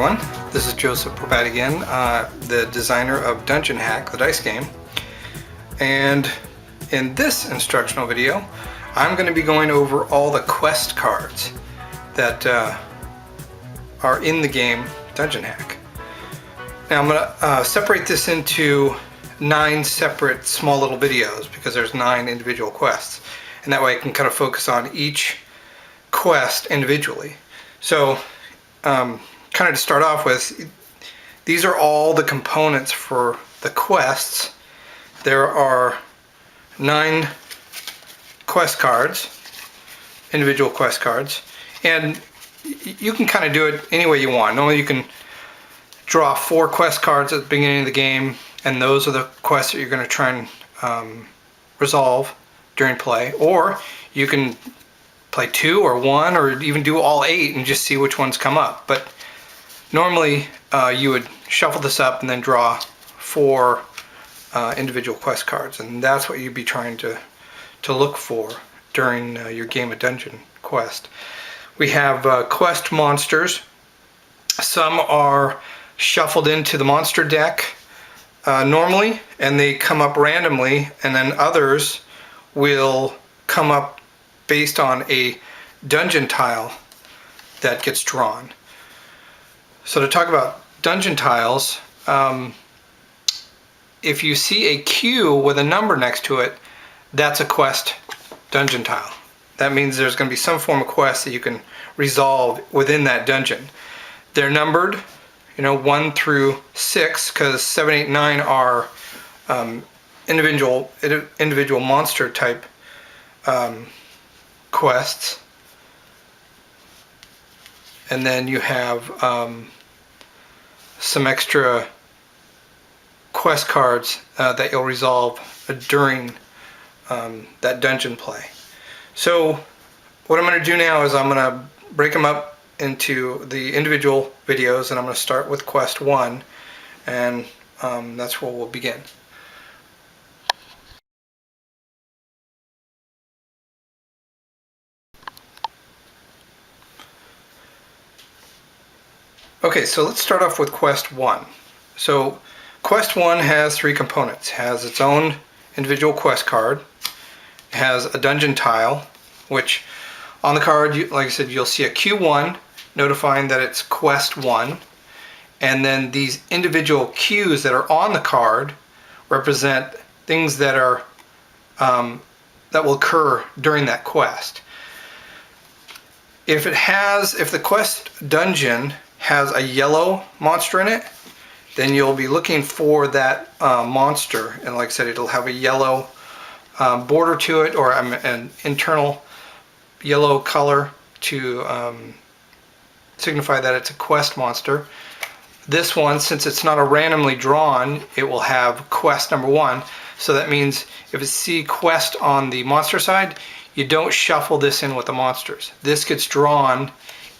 everyone, this is Joseph Propati again, the designer of Dungeon Hack, the dice game. And in this instructional video, I'm going to be going over all the quest cards that are in the game Dungeon Hack. Now I'm going to separate this into 9 separate small little videos because there's 9 individual quests. And that way I can kind of focus on each quest individually. So, kind of to start off with, these are all the components for the quests. There are 9 quest cards, individual quest cards, and you can kind of do it any way you want. Normally you can draw 4 quest cards at the beginning of the game, and those are the quests that you're going to try and resolve during play, or you can play 2 or 1 or even do all 8 and just see which ones come up. But normally you would shuffle this up and then draw 4 individual quest cards, and that's what you'd be trying to look for during your game of Dungeon Quest. We have quest monsters. Some are shuffled into the monster deck normally, and they come up randomly, and then others will come up based on a dungeon tile that gets drawn. So to talk about dungeon tiles, if you see a Q with a number next to it, that's a quest dungeon tile. That means there's going to be some form of quest that you can resolve within that dungeon. They're numbered, 1 through 6, because 7, 8, 9 are individual monster type quests, and then you have some extra quest cards that you'll resolve during that dungeon play. So what I'm going to do now is I'm going to break them up into the individual videos, and I'm going to start with quest 1, and that's where we'll begin. Okay, so let's start off with quest 1. So quest 1 has 3 components. It has its own individual quest card. It has a dungeon tile, which on the card, like I said, you'll see a Q1 notifying that it's quest 1. And then these individual Qs that are on the card represent things that are that will occur during that quest. If the quest dungeon has a yellow monster in it, then you'll be looking for that monster, and like I said, it'll have a yellow border to it, or an internal yellow color to signify that it's a quest monster. This one, since it's not a randomly drawn, it will have quest number 1, so that means if it's C quest on the monster side, you don't shuffle this in with the monsters. This gets drawn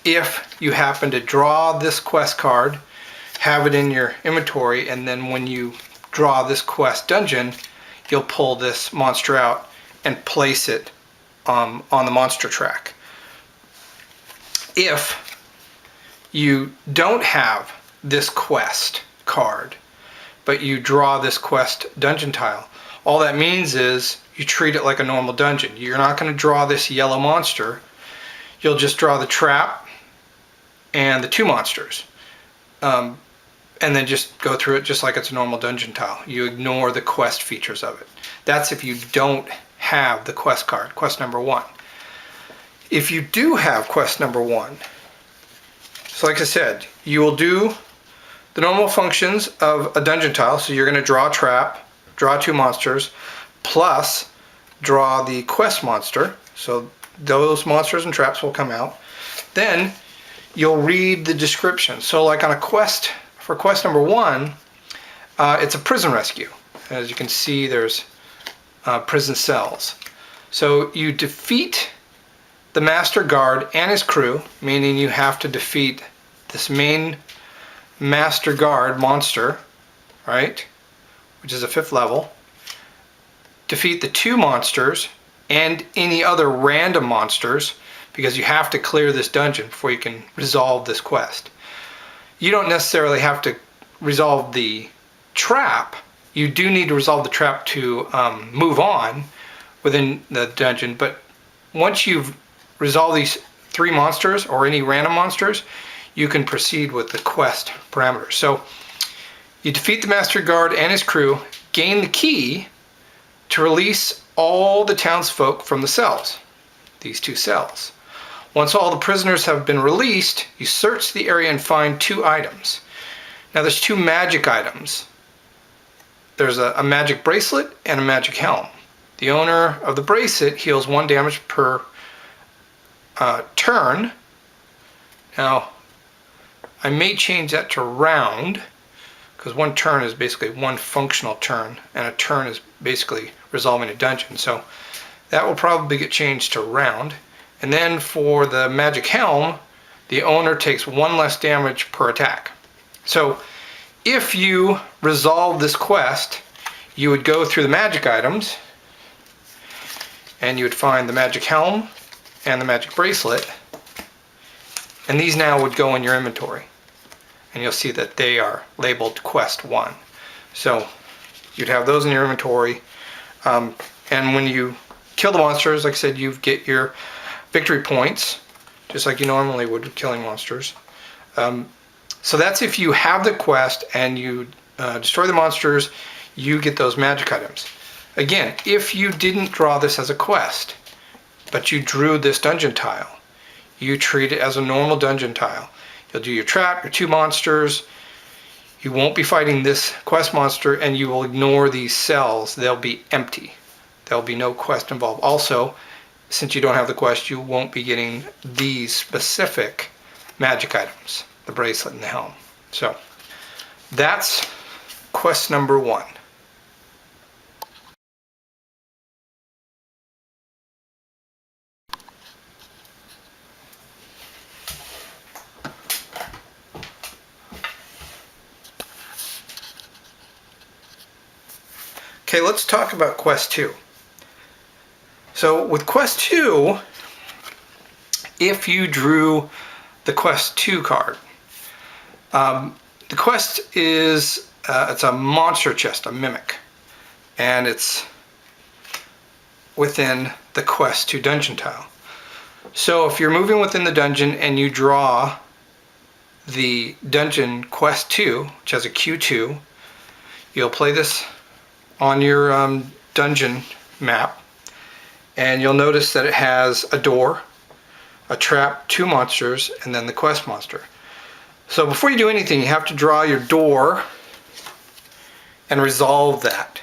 if you happen to draw this quest card, have it in your inventory, and then when you draw this quest dungeon, you'll pull this monster out and place it on the monster track. If you don't have this quest card, but you draw this quest dungeon tile, all that means is you treat it like a normal dungeon. You're not going to draw this yellow monster. You'll just draw the trap and the 2 monsters, and then just go through it just like it's a normal dungeon tile. You ignore the quest features of it. That's if you don't have the quest card, quest number 1. If you do have quest number 1, so like I said, you will do the normal functions of a dungeon tile. So you're going to draw a trap, draw 2 monsters, plus draw the quest monster. So those monsters and traps will come out. Then you'll read the description. So like on a quest, for quest number 1, it's a prison rescue. As you can see, there's prison cells. So you defeat the master guard and his crew, meaning you have to defeat this main master guard monster, right, which is a 5th level. Defeat the 2 monsters and any other random monsters, because you have to clear this dungeon before you can resolve this quest. you don't necessarily have to resolve the trap. You do need to resolve the trap to move on within the dungeon, but once you've resolved these 3 monsters or any random monsters, you can proceed with the quest parameters. So you defeat the Master Guard and his crew, gain the key to release all the townsfolk from the cells, these 2 cells. Once all the prisoners have been released, you search the area and find 2 items. Now there's 2 magic items. There's a magic bracelet and a magic helm. The owner of the bracelet heals 1 damage per turn. Now I may change that to round, because 1 turn is basically 1 functional turn, and a turn is basically resolving a dungeon. So that will probably get changed to round. And then for the magic helm, the owner takes 1 less damage per attack. So if you resolve this quest, you would go through the magic items and you would find the magic helm and the magic bracelet, and these now would go in your inventory, and you'll see that they are labeled quest 1. So you'd have those in your inventory, and when you kill the monsters, like I said, you get your victory points just like you normally would with killing monsters. So that's if you have the quest and you destroy the monsters, you get those magic items. Again, if you didn't draw this as a quest, but you drew this dungeon tile, you treat it as a normal dungeon tile. You'll do your trap, your 2 monsters, you won't be fighting this quest monster, and you will ignore these cells. They'll be empty. There'll be no quest involved. Also, since you don't have the quest, you won't be getting these specific magic items, the bracelet and the helm. So that's quest number 1. Okay, let's talk about quest 2. So with quest 2, if you drew the quest 2 card, the quest is it's a monster chest, a mimic, and it's within the quest 2 dungeon tile. So if you're moving within the dungeon and you draw the dungeon quest 2, which has a Q2, you'll play this on your dungeon map, and you'll notice that it has a door, a trap, 2 monsters, and then the quest monster. So before you do anything, you have to draw your door and resolve that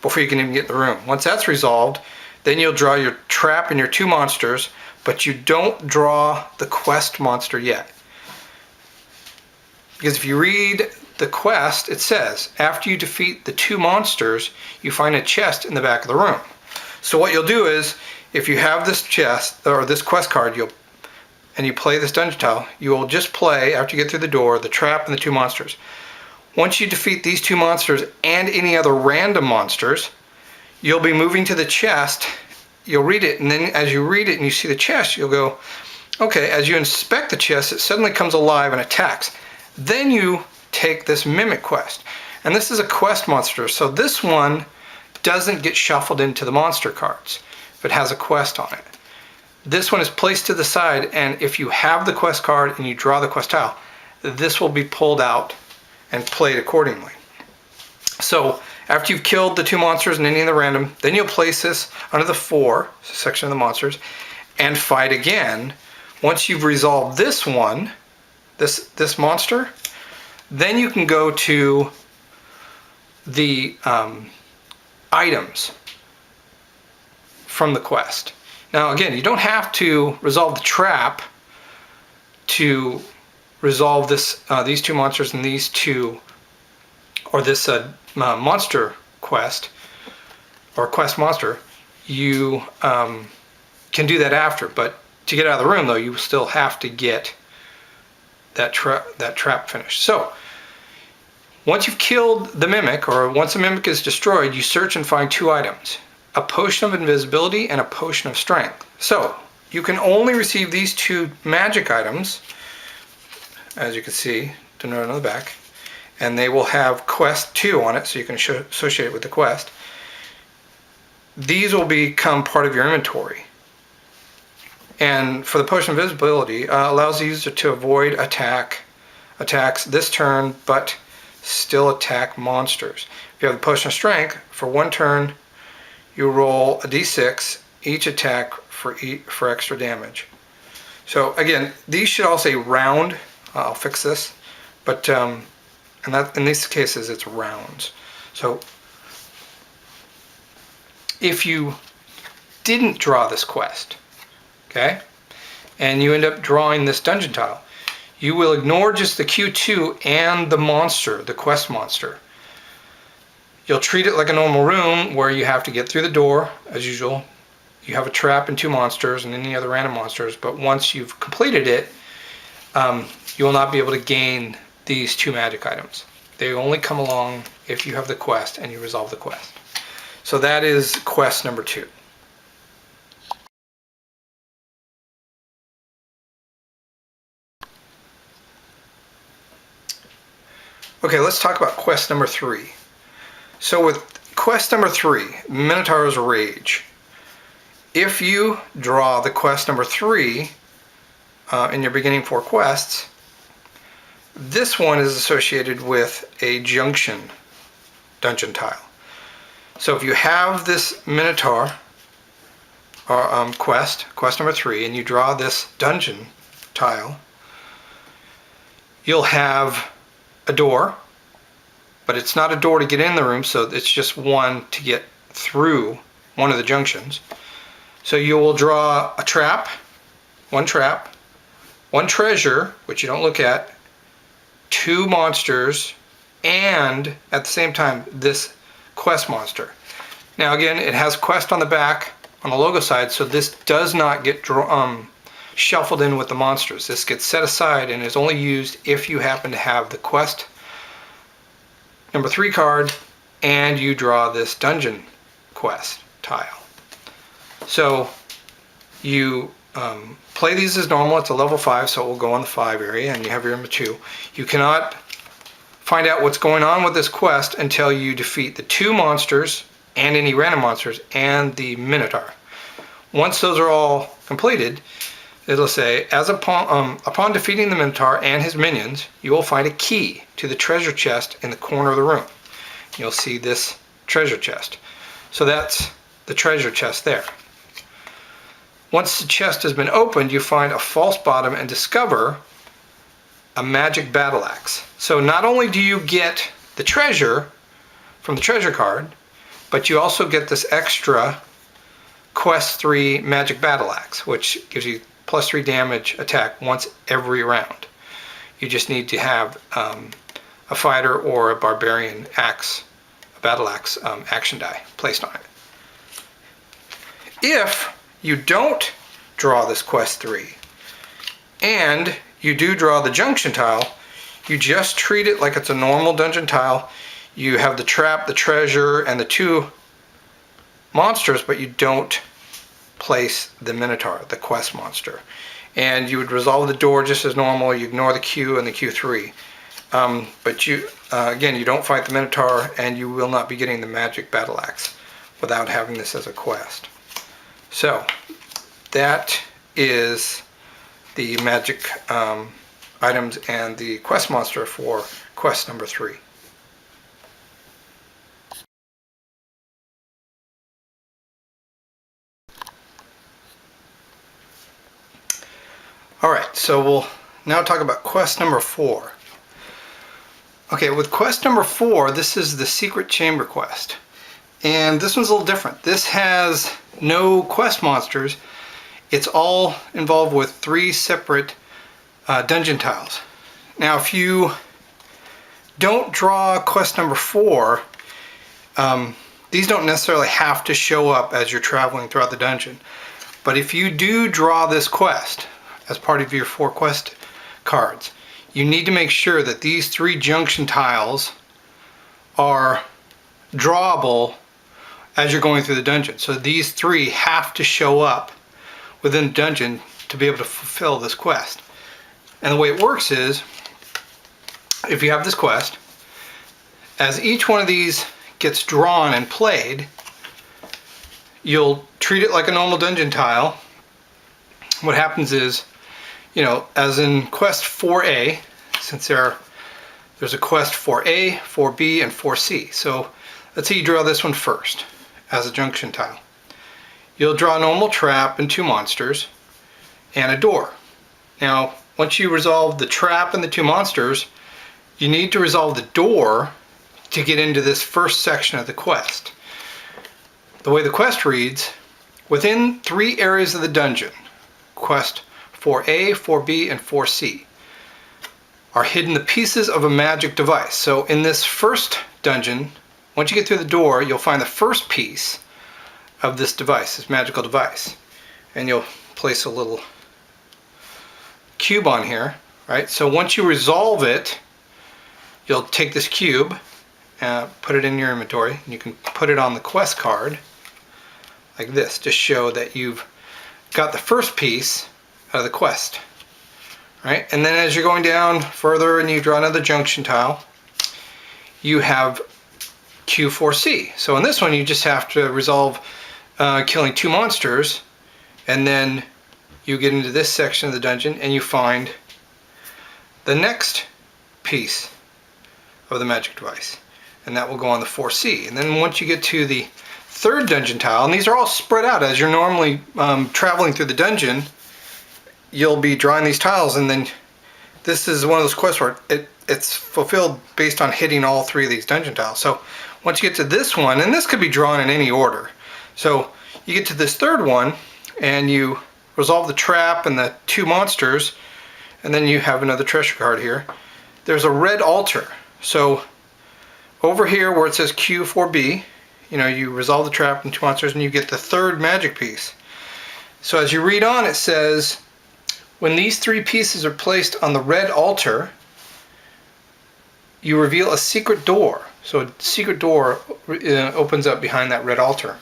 before you can even get in the room. Once that's resolved, then you'll draw your trap and your 2 monsters, but you don't draw the quest monster yet. Because if you read the quest, it says, after you defeat the 2 monsters, you find a chest in the back of the room. So what you'll do is, if you have this chest, or this quest card, and you play this dungeon tile, you will just play, after you get through the door, the trap and the 2 monsters. Once you defeat these 2 monsters and any other random monsters, you'll be moving to the chest, you'll read it, and then as you read it and you see the chest, you'll go, okay, as you inspect the chest, it suddenly comes alive and attacks. Then you take this mimic quest, and this is a quest monster, so this one doesn't get shuffled into the monster cards if it has a quest on it. This one is placed to the side, and if you have the quest card and you draw the quest tile, this will be pulled out and played accordingly. So after you've killed the 2 monsters and any of the random, then you'll place this under the 4 section of the monsters and fight again. Once you've resolved this one, this monster, then you can go to the items from the quest. Now again, you don't have to resolve the trap to resolve this, these 2 monsters and these 2, or this monster quest, or quest monster. You can do that after, but to get out of the room though, you still have to get that trap finished. So once you've killed the mimic, or once the mimic is destroyed, you search and find 2 items. A potion of invisibility and a potion of strength. So you can only receive these 2 magic items, as you can see denoted on the back, and they will have quest 2 on it, so you can associate it with the quest. These will become part of your inventory. And for the potion of invisibility, allows the user to avoid attacks this turn, but still attack monsters. If you have the potion of strength, for 1 turn, you roll a d6 each attack for extra damage. So again, these should all say round. I'll fix this, but in these cases it's rounds. So if you didn't draw this quest, okay, and you end up drawing this dungeon tile, you will ignore just the Q2 and the monster, the quest monster. You'll treat it like a normal room where you have to get through the door as usual. You have a trap and 2 monsters and any other random monsters, but once you've completed it, you will not be able to gain these 2 magic items. They only come along if you have the quest and you resolve the quest. So that is quest number 2. Okay, let's talk about quest number 3. So with quest number 3, Minotaur's Rage, if you draw the quest number 3 in your beginning 4 quests, this one is associated with a junction dungeon tile. So if you have this Minotaur quest number 3, and you draw this dungeon tile, you'll have a door, but it's not a door to get in the room, so it's just one to get through one of the junctions. So you will draw a trap, one treasure, which you don't look at, 2 monsters, and at the same time this quest monster. Now again, it has quest on the back on the logo side, so this does not get shuffled in with the monsters. This gets set aside and is only used if you happen to have the quest number 3 card and you draw this dungeon quest tile. So you play these as normal. It's a level 5, so it will go on the 5 area, and you have your number 2. You cannot find out what's going on with this quest until you defeat the 2 monsters and any random monsters and the Minotaur. Once those are all completed, it'll say, upon defeating the Minotaur and his minions, you will find a key to the treasure chest in the corner of the room. You'll see this treasure chest. So that's the treasure chest there. Once the chest has been opened, you find a false bottom and discover a magic battle axe. So not only do you get the treasure from the treasure card, but you also get this extra quest 3 magic battle axe, which gives you +3 damage attack once every round. You just need to have a fighter or a barbarian axe, a battle axe action die placed on it. If you don't draw this quest 3 and you do draw the junction tile, you just treat it like it's a normal dungeon tile. You have the trap, the treasure, and the 2 monsters, but you don't place the Minotaur, the quest monster. And you would resolve the door just as normal. You ignore the Q and the Q3. But you, again, you don't fight the Minotaur, and you will not be getting the magic battle axe without having this as a quest. So that is the magic items and the quest monster for quest number 3. Alright, so we'll now talk about quest number 4. Okay, with quest number 4, this is the secret chamber quest. And this one's a little different. This has no quest monsters. It's all involved with 3 separate dungeon tiles. Now, if you don't draw quest number 4, these don't necessarily have to show up as you're traveling throughout the dungeon. But if you do draw this quest as part of your 4 quest cards, you need to make sure that these 3 junction tiles are drawable as you're going through the dungeon. So these 3 have to show up within the dungeon to be able to fulfill this quest. And the way it works is if you have this quest, as each one of these gets drawn and played, you'll treat it like a normal dungeon tile. What happens is, you know, as in quest 4A, since there's a quest 4A, 4B, and 4C. So let's say you draw this one first as a junction tile. You'll draw a normal trap and 2 monsters and a door. Now, once you resolve the trap and the 2 monsters, you need to resolve the door to get into this first section of the quest. The way the quest reads, within 3 areas of the dungeon, quest 4A, 4B, and 4C, are hidden the pieces of a magic device. So in this first dungeon, once you get through the door, you'll find the first piece of this device, this magical device. And you'll place a little cube on here, right? So once you resolve it, you'll take this cube, put it in your inventory, and you can put it on the quest card like this to show that you've got the first piece out of the quest, right? And then as you're going down further and you draw another junction tile, you have Q4C. So in this one you just have to resolve killing 2 monsters, and then you get into this section of the dungeon and you find the next piece of the magic device, and that will go on the 4C. And then once you get to the third dungeon tile, and these are all spread out as you're normally traveling through the dungeon, you'll be drawing these tiles, and then this is one of those quests where it's fulfilled based on hitting all 3 of these dungeon tiles. So once you get to this one, and this could be drawn in any order, so you get to this third one and you resolve the trap and the 2 monsters, and then you have another treasure card here. There's a red altar. So over here where it says Q4B, you know, you resolve the trap and 2 monsters and you get the third magic piece. So as you read on, it says, when these 3 pieces are placed on the red altar, you reveal a secret door. So a secret door opens up behind that red altar.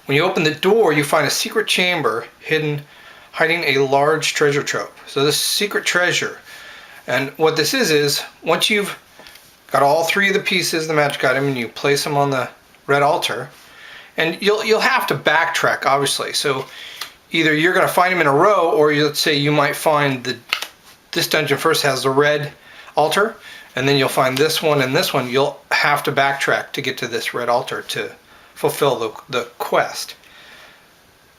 When you open the door, you find a secret chamber hiding a large treasure trove. So this secret treasure, and what this is once you've got all 3 of the pieces of the magic item and you place them on the red altar, and you'll have to backtrack, obviously. So either you're going to find them in a row, or let's say you might find this dungeon first has the red altar, and then you'll find this one and this one. You'll have to backtrack to get to this red altar to fulfill the quest.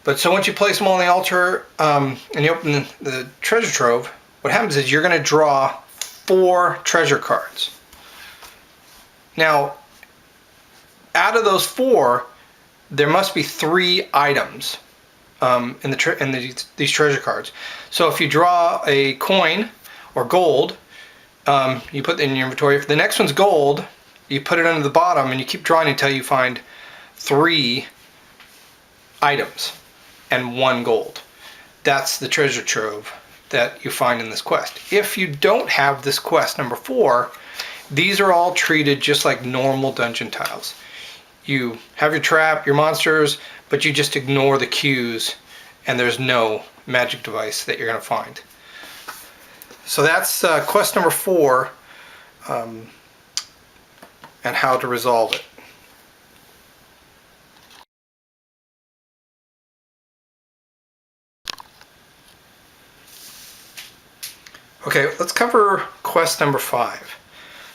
But so once you place them on the altar and you open the treasure trove, what happens is you're going to draw 4 treasure cards. Now, out of those 4, there must be 3 items in these treasure cards. So if you draw a coin or gold, you put it in your inventory. If the next one's gold, you put it under the bottom and you keep drawing until you find 3 items and 1 gold. That's the treasure trove that you find in this quest. If you don't have this quest number 4, these are all treated just like normal dungeon tiles. You have your trap, your monsters, but you just ignore the cues, and there's no magic device that you're going to find. So that's quest number 4, and how to resolve it. Okay, let's cover quest number 5.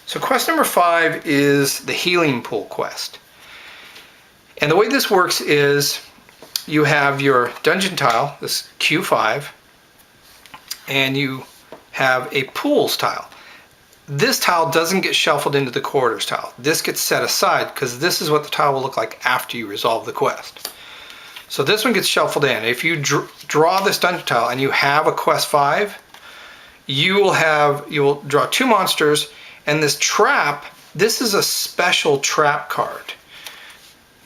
So quest number 5 is the healing pool quest. And the way this works is you have your dungeon tile, this Q5, and you have a pools tile. This tile doesn't get shuffled into the corridors tile. This gets set aside because this is what the tile will look like after you resolve the quest. So this one gets shuffled in. If you draw this dungeon tile and you have a quest 5, you will draw 2 monsters, and this trap, this is a special trap card.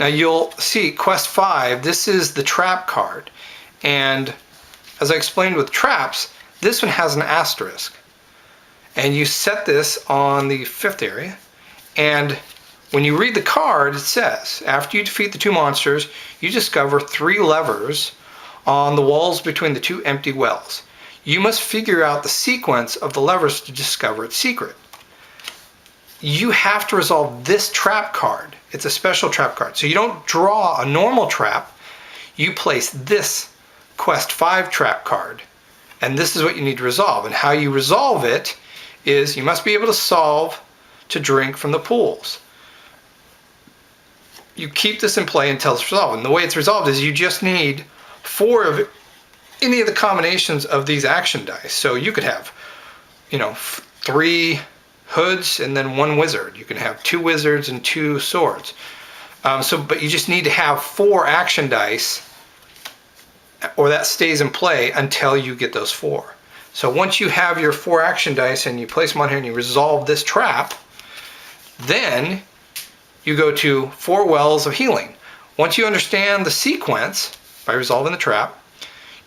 Now you'll see quest 5, this is the trap card, and as I explained with traps, this one has an asterisk, and you set this on the 5th area, and when you read the card, it says after you defeat the 2 monsters, you discover 3 levers on the walls between the 2 empty wells. You must figure out the sequence of the levers to discover its secret. You have to resolve this trap card. It's a special trap card. So you don't draw a normal trap. You place this Quest 5 trap card. And this is what you need to resolve. And how you resolve it is you must be able to solve to drink from the pools. You keep this in play until it's resolved. And the way it's resolved is you just need 4 of any of the combinations of these action dice. So you could have, 3 hoods and then 1 wizard. You can have 2 wizards and 2 swords. But you just need to have 4 action dice, or that stays in play until you get those 4. So once you have your 4 action dice and you place them on here and you resolve this trap, then you go to 4 wells of healing. Once you understand the sequence by resolving the trap,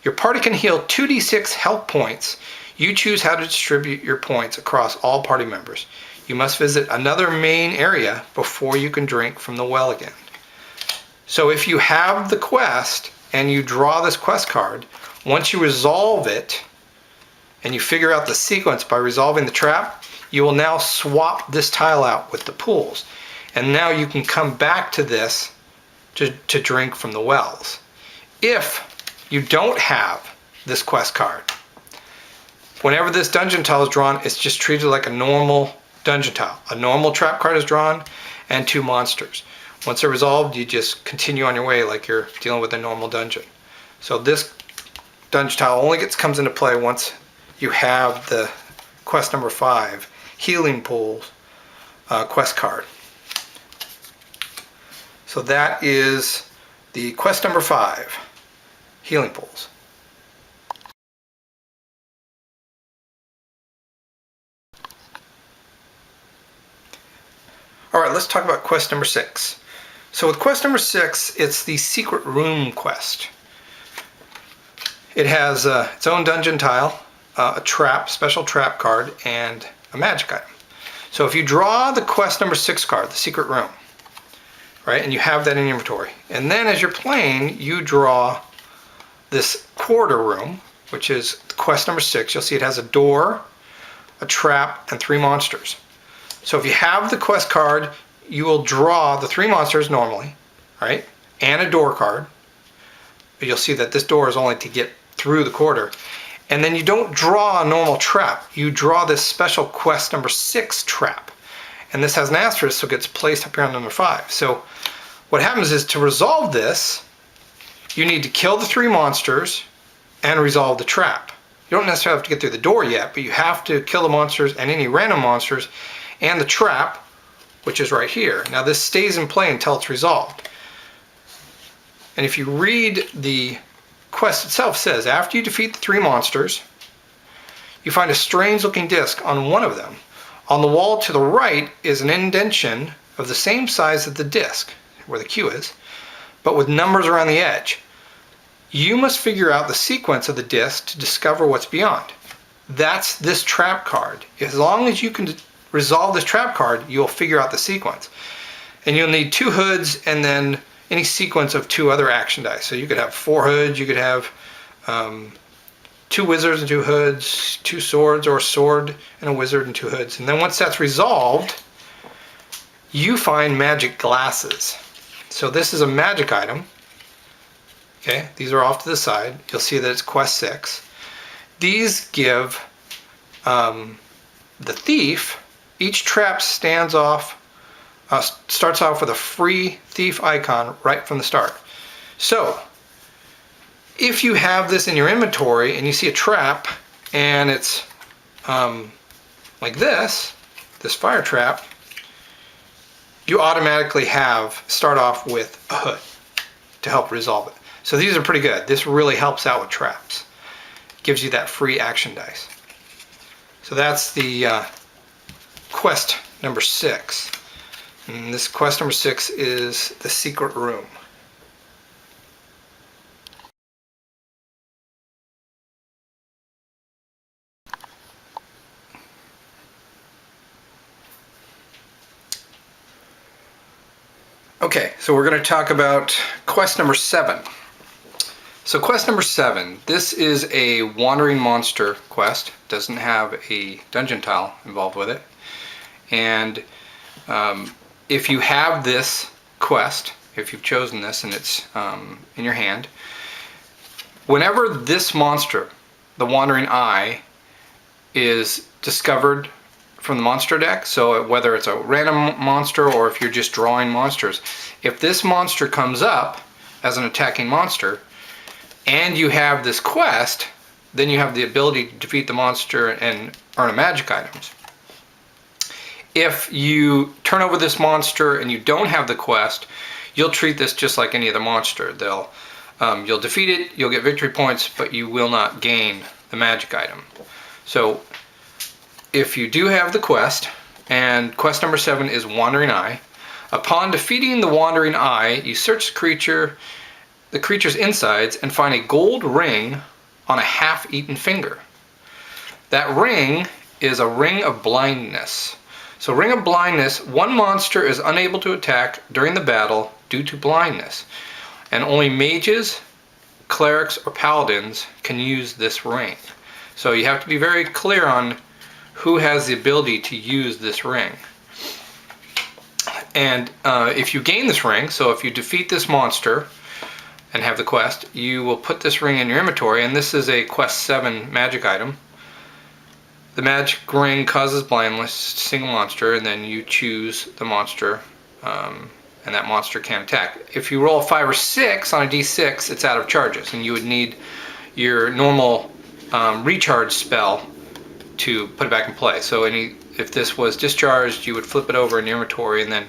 your party can heal 2d6 health points. You choose how to distribute your points across all party members. You must visit another main area before you can drink from the well again. So if you have the quest and you draw this quest card, once you resolve it and you figure out the sequence by resolving the trap, you will now swap this tile out with the pools. And now you can come back to this to drink from the wells. If you don't have this quest card, whenever this dungeon tile is drawn, it's just treated like a normal dungeon tile. A normal trap card is drawn and 2 monsters. Once they're resolved, you just continue on your way like you're dealing with a normal dungeon. So this dungeon tile only comes into play once you have the quest number 5, Healing Pools quest card. So that is the quest number 5, Healing Pools. Alright, let's talk about quest number 6. So with quest number 6, it's the Secret Room quest. It has its own dungeon tile, a special trap card, and a magic item. So if you draw the quest number 6 card, the Secret Room, right, and you have that in your inventory, and then as you're playing, you draw this quarter room, which is quest number 6. You'll see it has a door, a trap, and 3 monsters. So if you have the quest card, you will draw the 3 monsters normally, right, and a door card. But you'll see that this door is only to get through the quarter. And then you don't draw a normal trap. You draw this special quest number 6 trap. And this has an asterisk, so it gets placed up here on number 5. So what happens is, to resolve this, you need to kill the 3 monsters and resolve the trap. You don't necessarily have to get through the door yet, but you have to kill the monsters and any random monsters and the trap, which is right here. Now this stays in play until it's resolved. And if you read the quest itself, it says, after you defeat the 3 monsters, you find a strange looking disc on one of them. On the wall to the right is an indentation of the same size as the disc, where the Q is, but with numbers around the edge. You must figure out the sequence of the disc to discover what's beyond. That's this trap card. As long as you can resolve this trap card, you'll figure out the sequence. And you'll need 2 hoods and then any sequence of 2 other action dice. So you could have 4 hoods, you could have 2 wizards and 2 hoods, 2 swords, or a sword and a wizard and 2 hoods. And then once that's resolved, you find magic glasses. So this is a magic item. Okay, these are off to the side. You'll see that it's quest 6. These give the thief, each trap starts off with a free thief icon right from the start. So if you have this in your inventory and you see a trap and it's like this fire trap, you automatically start off with a hood to help resolve it. So these are pretty good. This really helps out with traps. Gives you that free action dice. So that's the quest number 6. And this quest number 6 is the Secret Room. Okay, so we're going to talk about quest number 7. So quest number 7, this is a wandering monster quest. Doesn't have a dungeon tile involved with it. And if you have this quest, if you've chosen this and it's in your hand, whenever this monster, the Wandering Eye, is discovered from the monster deck, so whether it's a random monster or if you're just drawing monsters, if this monster comes up as an attacking monster and you have this quest, then you have the ability to defeat the monster and earn a magic items. If you turn over this monster and you don't have the quest, you'll treat this just like any other monster. You'll defeat it, you'll get victory points, but you will not gain the magic item. So if you do have the quest, and quest number 7 is Wandering Eye, upon defeating the Wandering Eye, you search the creature's insides and find a gold ring on a half-eaten finger. That ring is a ring of blindness. So ring of blindness, one monster is unable to attack during the battle due to blindness. And only mages, clerics, or paladins can use this ring. So you have to be very clear on who has the ability to use this ring. And if you gain this ring, so if you defeat this monster and have the quest, you will put this ring in your inventory, and this is a quest 7 magic item. The magic ring causes blindness to a single monster, and then you choose the monster, and that monster can attack. If you roll a 5 or 6 on a d6, it's out of charges, and you would need your normal recharge spell to put it back in play. So if this was discharged, you would flip it over in your inventory, and then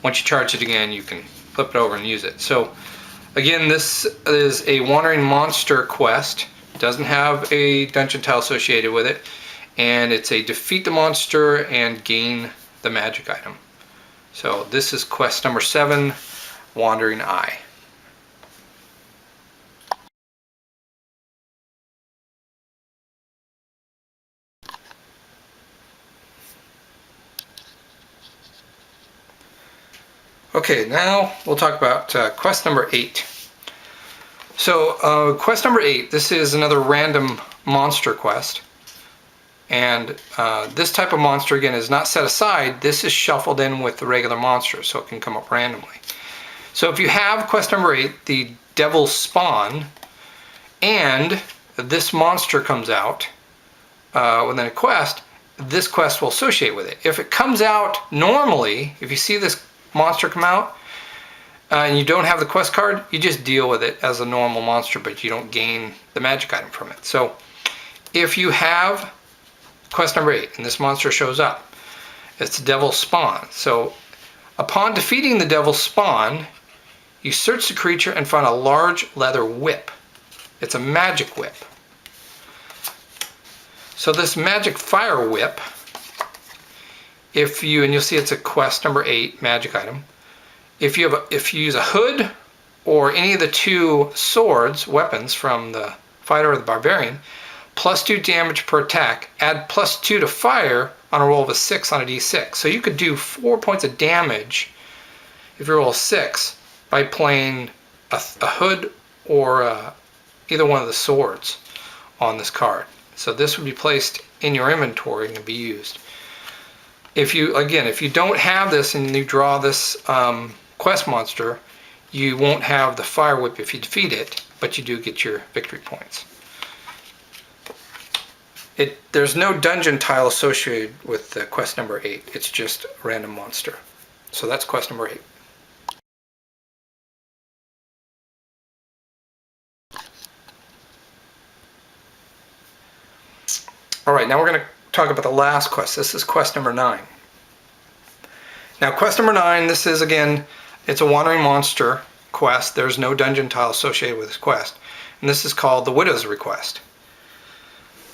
once you charge it again, you can flip it over and use it. So again, this is a wandering monster quest. Doesn't have a dungeon tile associated with it, and it's a defeat the monster and gain the magic item. So this is quest number 7, Wandering Eye. Okay, now we'll talk about quest number 8. So quest number 8, this is another random monster quest. And this type of monster, again, is not set aside. This is shuffled in with the regular monsters, so it can come up randomly. So if you have quest number 8, the Devil's Spawn, and this monster comes out within a quest, this quest will associate with it. If it comes out normally, if you see this monster come out and you don't have the quest card, you just deal with it as a normal monster, but you don't gain the magic item from it. So if you have quest number 8 and this monster shows up, it's Devil's Spawn. So upon defeating the Devil's Spawn, you search the creature and find a large leather whip. It's a magic whip. So this magic fire whip, and you'll see it's a quest number 8 magic item. If you use a hood or any of the 2 weapons from the fighter or the barbarian, +2 damage per attack, add +2 to fire on a roll of a 6 on a d6. So you could do 4 points of damage if you roll a 6 by playing a hood or either one of the swords on this card. So this would be placed in your inventory and be used. If you don't have this and you draw this quest monster, you won't have the fire whip if you defeat it, but you do get your victory points. There's no dungeon tile associated with quest number 8. It's just a random monster. So that's quest number 8. Alright, now we're going to talk about the last quest. This is quest number 9. Now quest number 9, this is again, it's a wandering monster quest. There's no dungeon tile associated with this quest. And this is called the Widow's Request.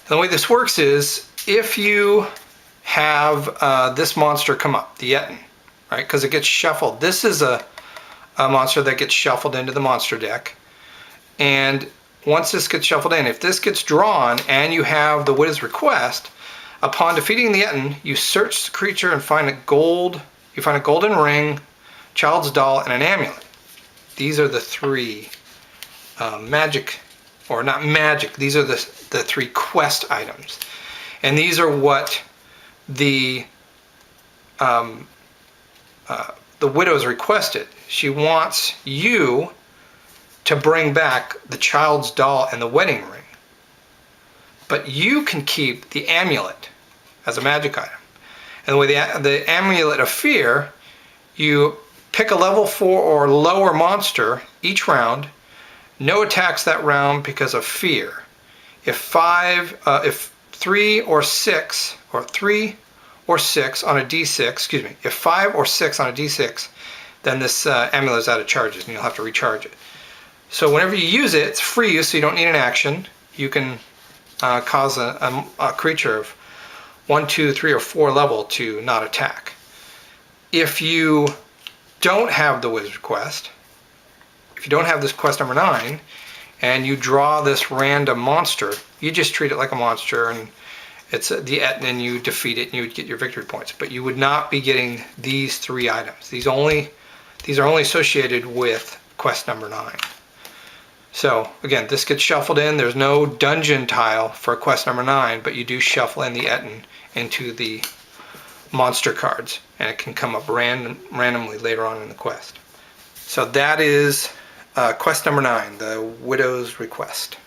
The way this works is, if you have this monster come up, the Yetin, right, because it gets shuffled. This is a monster that gets shuffled into the monster deck. And once this gets shuffled in, if this gets drawn and you have the Widow's Request, upon defeating the Yetin, you search the creature and find a golden ring, child's doll, and an amulet. These are the 3 magic or not magic, these are the 3 quest items. And these are what the widow's requested. She wants you to bring back the child's doll and the wedding ring. But you can keep the amulet as a magic item. And the way the amulet of fear, you pick a level 4 or lower monster each round. No attacks that round because of fear. If 3 or 6 on a d6, excuse me, if 5 or 6 on a d6, then this amulet is out of charges and you'll have to recharge it. So whenever you use it, it's free, so you don't need an action. You can cause a creature of 1, 2, 3, or 4 level to not attack. If you don't have the wizard quest, if you don't have this quest number 9, and you draw this random monster, you just treat it like a monster, and it's the Etna, and you defeat it, and you would get your victory points. But you would not be getting these 3 items. These are only associated with quest number 9. So again, this gets shuffled in. There's no dungeon tile for quest number 9, but you do shuffle in the Etna into the monster cards, and it can come up randomly later on in the quest. So that is quest number 9, the widow's request.